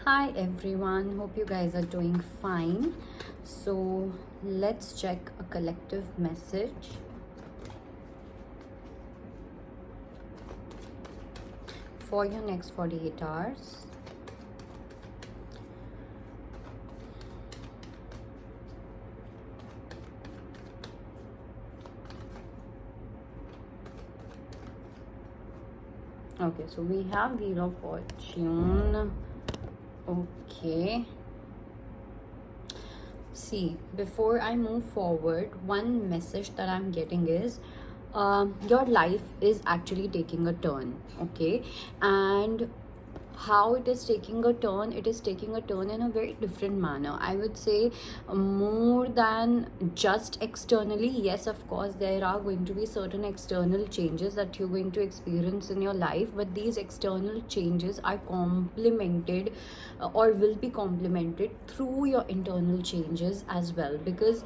Hi everyone, hope you guys are doing fine. So let's check a collective message for your next 48 hours. Okay, so we have Wheel of Fortune. Okay. See, before I move forward, one message that I'm getting is your life is actually taking a turn, okay? And how it is taking a turn, it is taking a turn in a very different manner. I would say more than just externally. Yes, of course there are going to be certain external changes that you're going to experience in your life, but these external changes are complemented or will be complemented through your internal changes as well, because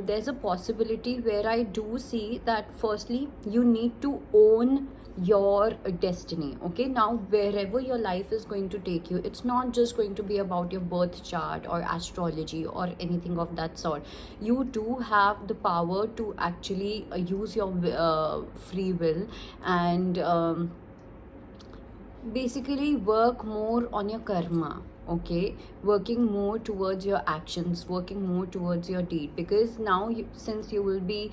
there's a possibility where I do see that firstly you need to own your destiny. Okay, now wherever your life is going to take you, it's not just going to be about your birth chart or astrology or anything of that sort. You do have the power to actually use your free will and basically work more on your karma. Okay, working more towards your actions, working more towards your deed, because now since you will be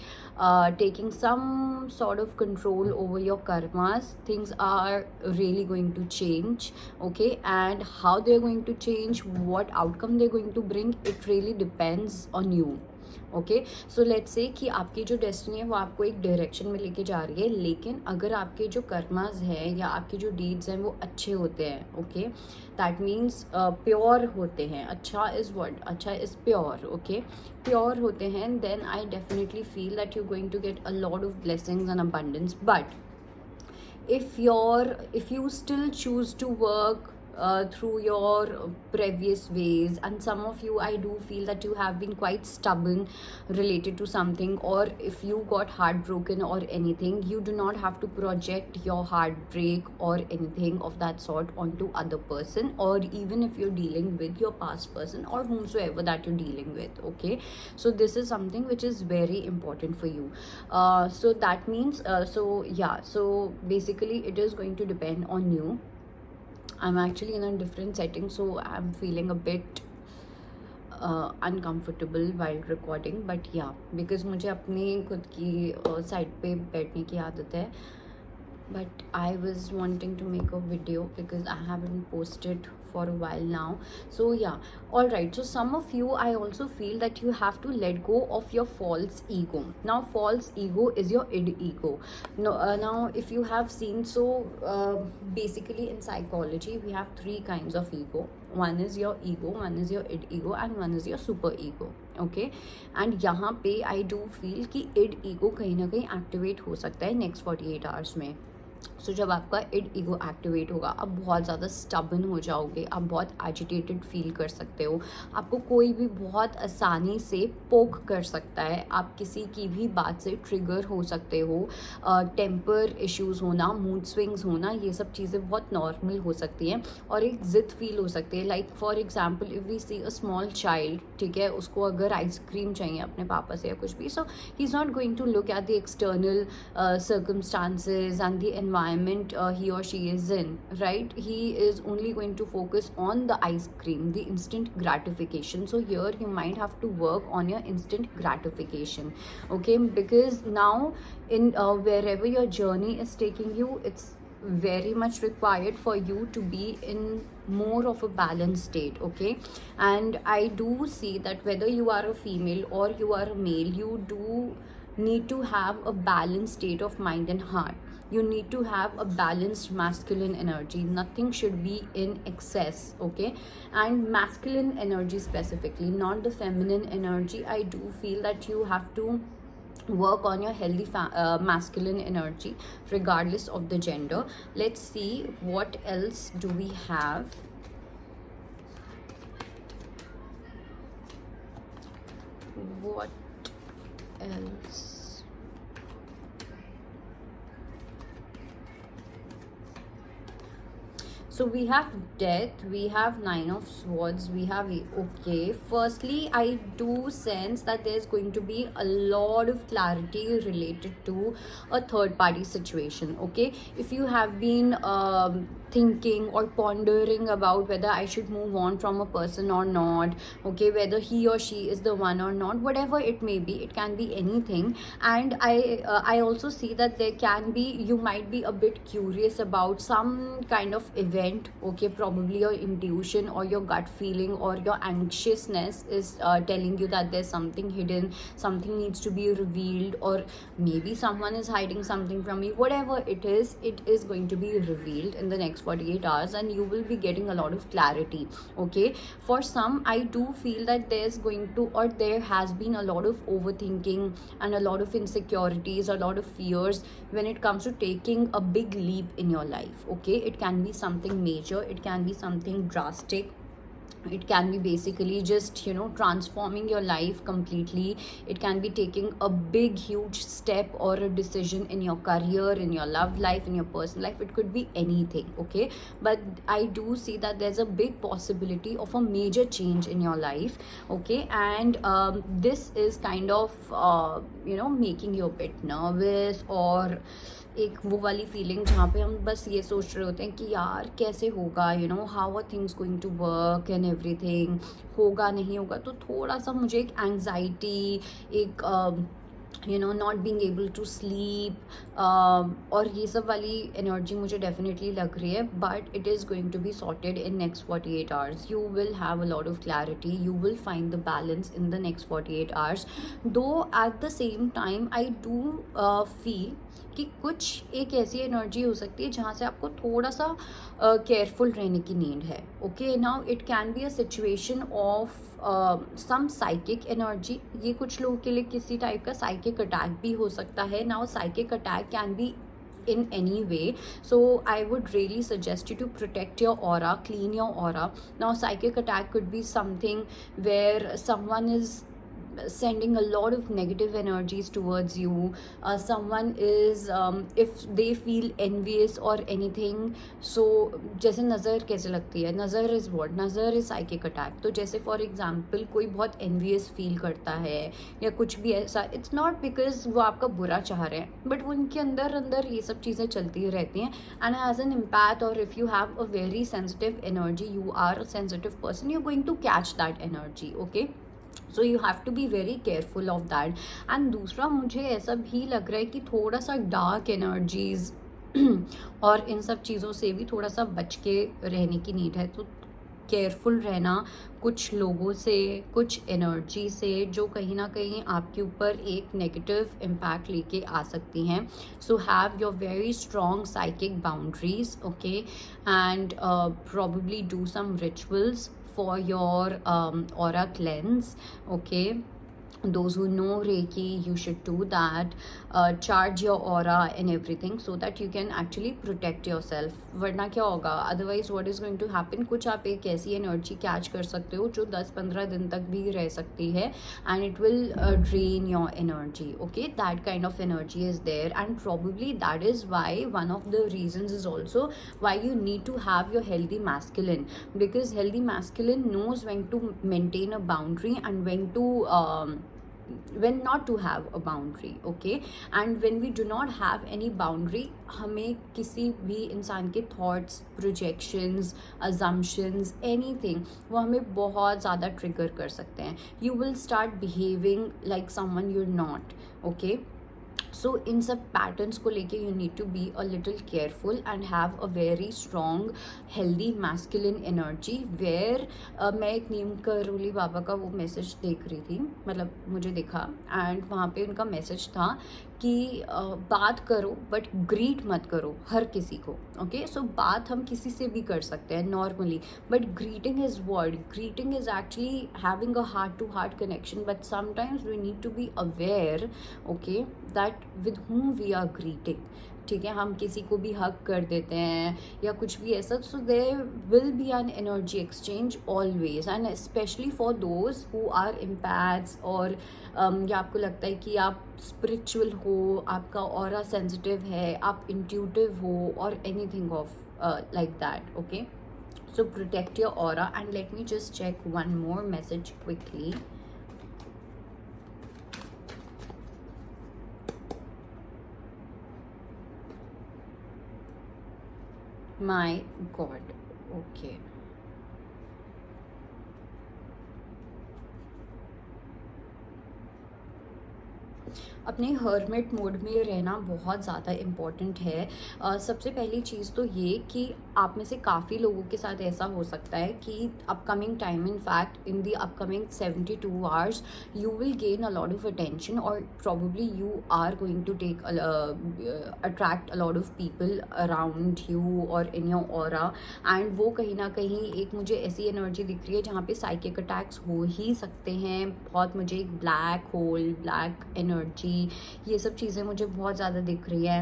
taking some sort of control over your karmas, things are really going to change. Okay, and how they're going to change, what outcome they're going to bring, it really depends on you. Okay, so let's say कि आपकी जो destiny है वो आपको एक direction में लेके जा रही है, लेकिन अगर आपके जो कर्मास हैं या आपके जो डीड्स हैं वो अच्छे होते हैं, ओके, दैट मीन्स प्योर होते हैं, अच्छा इज़ वर्ड, अच्छा इज़ प्योर, ओके, प्योर होते हैं, then I definitely feel that you going to get a lot of blessings and abundance. But if you still choose to work through your previous ways, and some of you, I do feel that you have been quite stubborn related to something, or if you got heartbroken or anything, you do not have to project your heartbreak or anything of that sort onto other person, or even if you're dealing with your past person or whomsoever that you're dealing with. Okay, so this is something which is very important for you. So that means so yeah, so basically it is going to depend on you. I'm actually in a different setting, so I'm feeling a bit uncomfortable while recording, but yeah, because मुझे अपनी खुद की side पे बैठने की आदत है. But I was wanting to make a video because I haven't posted for a while now. So yeah, all right, so some of you, I also feel that you have to let go of your false ego. Now false ego is your id ego. No, now if you have seen, so basically in psychology we have three kinds of ego. One is your ego, one is your id ego, and one is your super ego. Okay, and यहाँ पे आई do feel कि end ego कहीं ना कहीं activate हो सकता है next 48 hours में. सो जब आपका इड ईगो एक्टिवेट होगा, आप बहुत ज़्यादा स्टबन हो जाओगे, आप बहुत एजिटेटेड फील कर सकते हो, आपको कोई भी बहुत आसानी से पोक कर सकता है, आप किसी की भी बात से ट्रिगर हो सकते हो, टेम्पर इश्यूज़ होना, मूड स्विंग्स होना, ये सब चीज़ें बहुत नॉर्मल हो सकती हैं, और एक ज़िद फील हो सकती है. Like for example if we see a small child, ठीक है, उसको अगर आइसक्रीम चाहिए अपने पापा से या कुछ भी, so he is not going to look at the external circumstances and the environment he or she is in, right? He is only going to focus on the ice cream, the instant gratification. So here you might have to work on your instant gratification, okay, because now in wherever your journey is taking you, it's very much required for you to be in more of a balanced state. Okay, and I do see that whether you are a female or you are a male, you do need to have a balanced state of mind and heart. You need to have a balanced masculine energy. Nothing should be in excess. Okay, and masculine energy specifically, not the feminine energy. I do feel that you have to work on your healthy masculine energy regardless of the gender. Let's see what else do we have. What else? So we have death, we have nine of swords, we have okay. Firstly, I do sense that there's going to be a lot of clarity related to a third party situation. Okay, if you have been thinking or pondering about whether I should move on from a person or not, okay, whether he or she is the one or not, whatever it may be, it can be anything. And I also see that there can be, you might be a bit curious about some kind of event, okay, probably your intuition or your gut feeling or your anxiousness is telling you that there's something hidden, something needs to be revealed, or maybe someone is hiding something from you. Whatever it is going to be revealed in the next 48 hours, and you will be getting a lot of clarity. Okay, for some, I do feel that there's going to, or there has been a lot of overthinking and a lot of insecurities, a lot of fears when it comes to taking a big leap in your life. Okay, it can be something major, it can be something drastic, it can be basically just, you know, transforming your life completely. It can be taking a big huge step or a decision in your career, in your love life, in your personal life. It could be anything. Okay, but I do see that there's a big possibility of a major change in your life. Okay, and this is kind of making you a bit nervous, or एक वो वाली feeling जहाँ पे हम बस ये सोच रहे होते हैं कि यार कैसे होगा, you know, how are things going to work and everything, होगा नहीं होगा। तो थोड़ा सा मुझे एक एंग्जाइटी, एक not being able to sleep, और ये सब वाली एनर्जी मुझे डेफिनेटली लग रही है। But it is going to be sorted in next 48 hours. You will have a lot of clarity, you will find the balance in the next 48 hours. Though at the same time I do feel कि कुछ एक ऐसी energy हो सकती है जहाँ से आपको थोड़ा सा केयरफुल रहने की नीड है। Okay, now it can be a situation of some psychic energy. ये कुछ लोगों के लिए किसी टाइप का साइकिक अटैक भी हो सकता है। Now psychic attack can be in any way, so I would really suggest you to protect your aura, clean your aura. Now psychic attack could be something where someone is sending a lot of negative energies towards you. Someone is if they feel envious or anything, so जैसे नज़र कैसे लगती है, नज़र is what, नज़र is psychic attack. तो जैसे for example कोई बहुत एनवियस फील करता है या कुछ भी ऐसा, इट्स नॉट बिकॉज वो आपका बुरा चाह रहे हैं, बट वो उनके अंदर अंदर ये सब चीज़ें चलती रहती हैं। एंड एज एन इम्पैक्ट, और if you have a very sensitive energy, you are a sensitive person, you are going to catch that energy. Okay, so you have to be very careful of that. And दूसरा, मुझे ऐसा भी लग रहा है कि थोड़ा सा डार्क एनर्जीज और इन सब चीज़ों से भी थोड़ा सा बच के रहने की नीड है। तो केयरफुल रहना कुछ लोगों से, कुछ एनर्जी से, जो कहीं ना कहीं आपके ऊपर एक नेगेटिव इम्पैक्ट लेके आ सकती हैं। So have your very strong psychic boundaries. Okay, and probably do some rituals for your aura cleanse. Okay, those who know Reiki, you should do that. Charge your aura and everything so that you can actually protect yourself. वरना क्या होगा, otherwise what is going to happen, कुछ आप एक ऐसी energy catch कर सकते हो जो 10-15 दिन तक भी रह सकती है, and it will drain your energy. Okay, that kind of energy is there, and probably that is why one of the reasons is also why you need to have your healthy masculine, because healthy masculine knows when to maintain a boundary and when not to have a boundary. Okay, and when we do not have any boundary, हमें किसी भी इंसान के thoughts, projections, assumptions, anything, वो हमें बहुत ज़्यादा trigger कर सकते हैं। You will start behaving like someone you're not. Okay, सो इन सब पैटर्न्स को लेके you need to be a little careful and have a very strong healthy masculine energy. Where मैं एक नीम करोली बाबा का वो मैसेज देख रही थी, मतलब मुझे दिखा, एंड वहाँ पे उनका मैसेज था कि बात करो बट ग्रीट मत करो हर किसी को। ओके, सो बात हम किसी से भी कर सकते हैं normally, but greeting is word, greeting is actually having a heart to heart connection, but sometimes we need to be aware, okay, that with whom we are greeting. ठीक है, हम किसी को भी हक कर देते हैं या कुछ भी ऐसा, so there will be an energy exchange always, and specially for those who are impacts, और या आपको लगता है कि आप स्पिरिचुअल हो, आपका ऑरा सेंसिटिव है, आप इंट्यूटिव हो, और anything of like that. Okay, so protect your aura. And let me just check one more message quickly. My God. Okay. अपने हर्मिट मोड में रहना बहुत ज़्यादा इम्पॉर्टेंट है। सबसे पहली चीज़ तो ये कि आप में से काफ़ी लोगों के साथ ऐसा हो सकता है कि upcoming time, in fact in the upcoming 72 hours you will gain a lot of attention, or probably you are going to take attract a lot of people around you or in your aura. and वो कहीं ना कहीं एक मुझे ऐसी energy दिख रही है जहाँ पे साइकिक अटैक्स हो ही सकते हैं बहुत। मुझे एक ब्लैक होल, ब्लैक एनर्जी, ये सब चीज़ें मुझे बहुत ज़्यादा दिख रही है।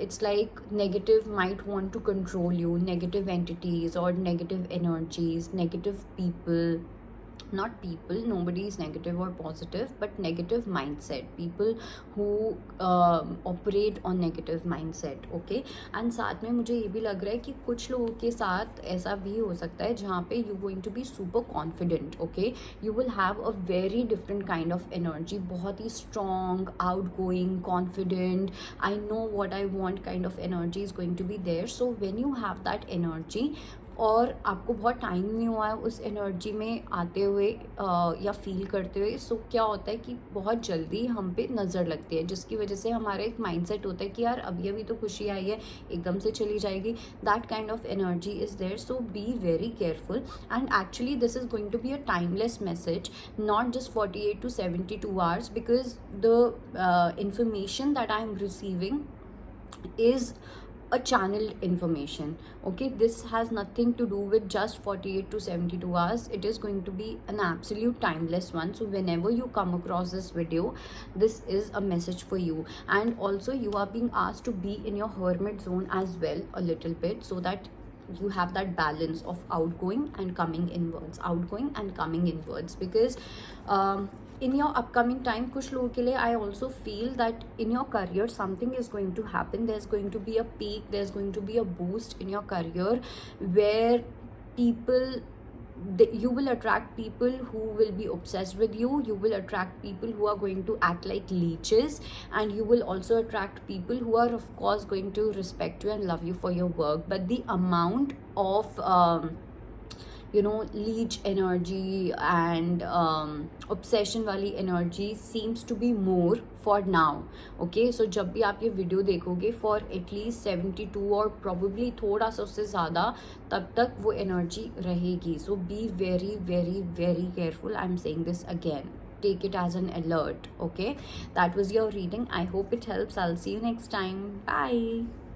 It's like negative might want to control you, negative entities और negative energies, negative people, not people, nobody is negative or positive, but negative mindset, people who operate on negative mindset. Okay, and साथ में मुझे ये भी लग रहा है कि कुछ लोगों के साथ ऐसा भी हो सकता है जहाँ पे you going to be super confident. Okay, you will have a very different kind of energy, बहुत ही strong, outgoing, confident, I know what I want kind of energy is going to be there. So when you have that energy और आपको बहुत time नहीं हुआ है उस energy में आते हुए या फील करते हुए, सो क्या होता है कि बहुत जल्दी हम पे नज़र लगती है, जिसकी वजह से हमारा एक माइंडसेट होता है कि यार अभी अभी तो खुशी आई है, एकदम से चली जाएगी। That kind of energy is there, so be very careful. And actually this is going to be a timeless message, not just 48 to 72 hours, because the information that I am receiving is a channeled information. Okay, this has nothing to do with just 48 to 72 hours. It is going to be an absolute timeless one. So whenever you come across this video, this is a message for you. And also you are being asked to be in your hermit zone as well a little bit, so that you have that balance of outgoing and coming inwards, outgoing and coming inwards. Because in your upcoming time, kuch logon ke liye I also feel that in your career something is going to happen. There's going to be a peak, there's going to be a boost in your career where people, you will attract people who will be obsessed with you. You will attract people who are going to act like leeches, and you will also attract people who are of course going to respect you and love you for your work. But the amount of leech energy and obsession वाली energy seems to be more for now. Okay, so जब भी आप ये video देखोगे for at least 72 और probably थोड़ा सा उससे ज़्यादा तब तक वो energy रहेगी. So be very very very careful. I'm saying this again. Take it as an alert. Okay, that was your reading. I hope it helps. I'll see you next time. Bye.